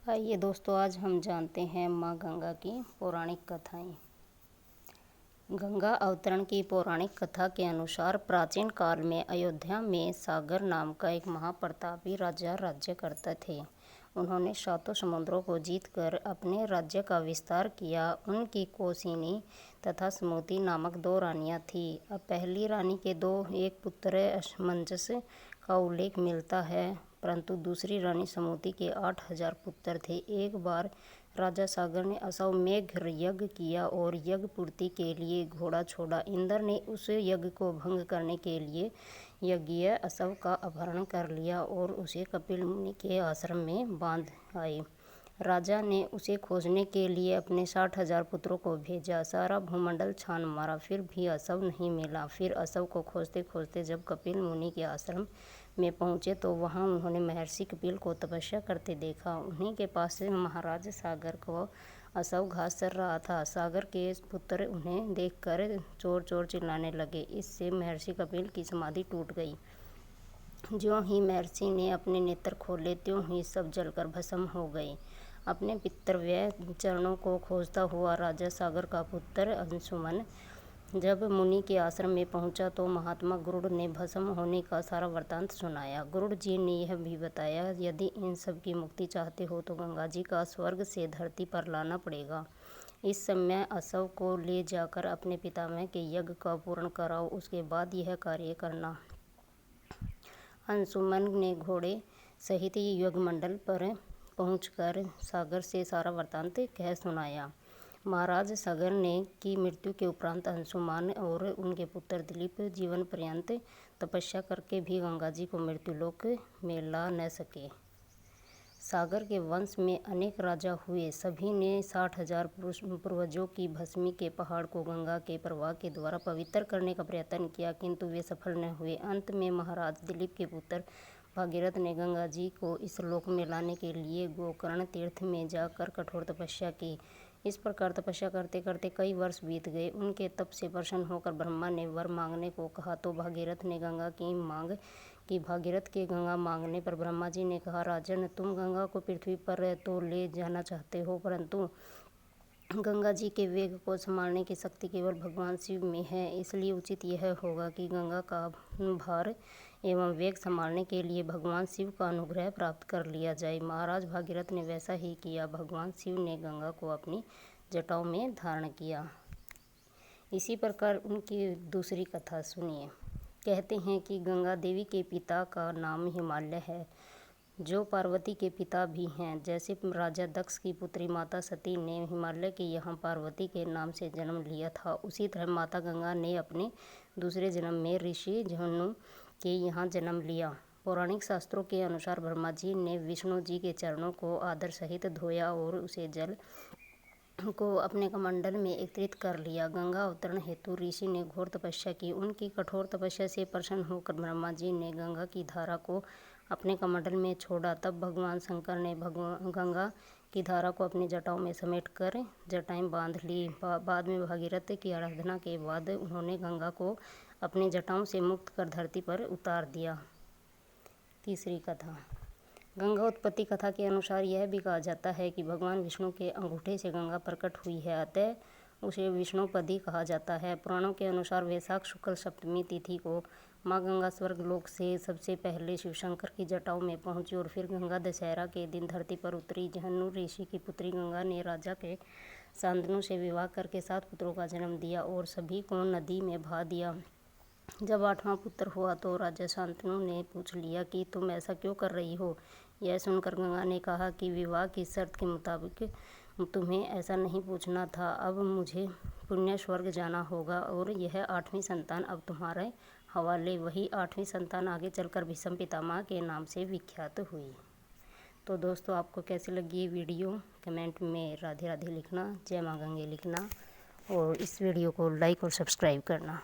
आइए दोस्तों, आज हम जानते हैं माँ गंगा की पौराणिक कथाएं। गंगा अवतरण की पौराणिक कथा के अनुसार प्राचीन काल में अयोध्या में सागर नाम का एक महाप्रतापी राजा राज्य करते थे। उन्होंने सातों समुद्रों को जीतकर अपने राज्य का विस्तार किया। उनकी कौशिनी तथा सुमति नामक दो रानियां थीं। अब पहली रानी के एक पुत्र असमंजस का उल्लेख मिलता है, परंतु दूसरी रानी सुमति के 8,000 पुत्र थे। एक बार राजा सागर ने अश्वमेघ यज्ञ किया और यज्ञ पूर्ति के लिए घोड़ा छोड़ा। इंद्र ने उस यज्ञ को भंग करने के लिए यज्ञीय अश्व का अपहरण कर लिया और उसे कपिल मुनि के आश्रम में बांध आए। राजा ने उसे खोजने के लिए अपने 60,000 पुत्रों को भेजा। सारा भूमंडल छान मारा, फिर भी अश्व नहीं मिला। फिर अश्व को खोजते खोजते जब कपिल मुनि के आश्रम में पहुँचे तो वहाँ उन्होंने महर्षि कपिल को तपस्या करते देखा। उन्हीं के पास से महाराज सागर को अश्व घास चर रहा था। सागर के पुत्र उन्हें देखकर चोर चोर चिल्लाने लगे। इससे महर्षि कपिल की समाधि टूट गई। ज्यों ही महर्षि ने अपने नेत्र खोले त्यों ही सब जलकर भस्म हो गए। अपने पितृव्य चरणों को खोजता हुआ राजा सागर का पुत्र अंशुमन जब मुनि के आश्रम में पहुंचा तो महात्मा गरुड़ ने भस्म होने का सारा वृत्तांत सुनाया। गरुड़ जी ने यह भी बताया, यदि इन सब की मुक्ति चाहते हो तो गंगा जी का स्वर्ग से धरती पर लाना पड़ेगा। इस समय अश्व को ले जाकर अपने पितामह के यज्ञ का पूर्ण कराओ, उसके बाद यह कार्य करना। अंशुमन ने घोड़े सहित यज्ञमंडल पर पहुंचकर सागर से सारा वृत्तांत कह सुनाया। महाराज सागर ने की मृत्यु के उपरांत अंशुमान और उनके पुत्र दिलीप जीवन पर्यंत तपस्या करके भी गंगा जी को मृत्युलोक में ला न सके। सागर के वंश में अनेक राजा हुए। सभी ने 60,000 पूर्वजों की भस्मी के पहाड़ को गंगा के प्रवाह के द्वारा पवित्र करने का प्रयत्न किया, किंतु वे सफल न हुए। अंत में महाराज दिलीप के पुत्र भागीरथ ने गंगा जी को इस लोक में लाने के लिए गोकर्ण तीर्थ में जाकर कठोर तपस्या की। इस प्रकार तपस्या करते करते कई वर्ष बीत गए। उनके तप से प्रसन्न होकर ब्रह्मा ने वर मांगने को कहा तो भागीरथ ने गंगा की मांग की। भागीरथ के गंगा मांगने पर ब्रह्मा जी ने कहा, राजन, तुम गंगा को पृथ्वी पर तो ले जाना चाहते हो, परंतु गंगा जी के वेग को संभालने की शक्ति केवल भगवान शिव में है। इसलिए उचित यह होगा कि गंगा का भार एवं वेग संभालने के लिए भगवान शिव का अनुग्रह प्राप्त कर लिया जाए। महाराज भागीरथ ने वैसा ही किया। भगवान शिव ने गंगा को अपनी जटाओं में धारण किया। इसी प्रकार उनकी दूसरी कथा सुनिए। कहते हैं कि गंगा देवी के पिता का नाम हिमालय है, जो पार्वती के पिता भी हैं। जैसे राजा दक्ष की पुत्री माता सती ने हिमालय के यहाँ पार्वती के नाम से जन्म लिया था, उसी तरह माता गंगा ने अपने दूसरे जन्म में ऋषि झुन्नु के यहाँ जन्म लिया। पौराणिक शास्त्रों के अनुसार ब्रह्मा जी ने विष्णु जी के चरणों को आदर सहित धोया और उसे जल को अपने कमंडल में एकत्रित कर लिया। गंगा अवतरण हेतु ऋषि ने घोर तपस्या की। उनकी कठोर तपस्या से प्रसन्न होकर ब्रह्मा जी ने गंगा की धारा को अपने कमंडल में छोड़ा। तब भगवान शंकर ने गंगा की धारा को अपनी जटाओं में समेट कर जटाएं बांध ली। बाद में भागीरथ की आराधना के बाद उन्होंने गंगा को अपनी जटाओं से मुक्त कर धरती पर उतार दिया। तीसरी कथा। गंगा उत्पत्ति कथा के अनुसार यह भी कहा जाता है कि भगवान विष्णु के अंगूठे से गंगा प्रकट हुई है, अतः उसे विष्णुपदी कहा जाता है। पुराणों के अनुसार वैशाख शुक्ल सप्तमी तिथि को माँ गंगा स्वर्ग लोक से सबसे पहले शिवशंकर की जटाओं में पहुंची और फिर गंगा दशहरा के दिन धरती पर उतरी। झन्नु ऋषि की पुत्री गंगा ने राजा के शांतनु से विवाह करके 7 पुत्रों का जन्म दिया और सभी को नदी में बहा दिया। जब 8वां पुत्र हुआ तो राजा शांतनु ने पूछ लिया कि तुम ऐसा क्यों कर रही हो। यह सुनकर गंगा ने कहा कि विवाह की शर्त के मुताबिक तुम्हें ऐसा नहीं पूछना था। अब मुझे पुण्य स्वर्ग जाना होगा और यह 8वीं संतान अब तुम्हारे हवाले। वही 8वीं संतान आगे चलकर भीष्म पितामह के नाम से विख्यात हुई। तो दोस्तों, आपको कैसी लगी ये वीडियो कमेंट में राधे राधे लिखना, जय माँ गंगे लिखना और इस वीडियो को लाइक और सब्सक्राइब करना।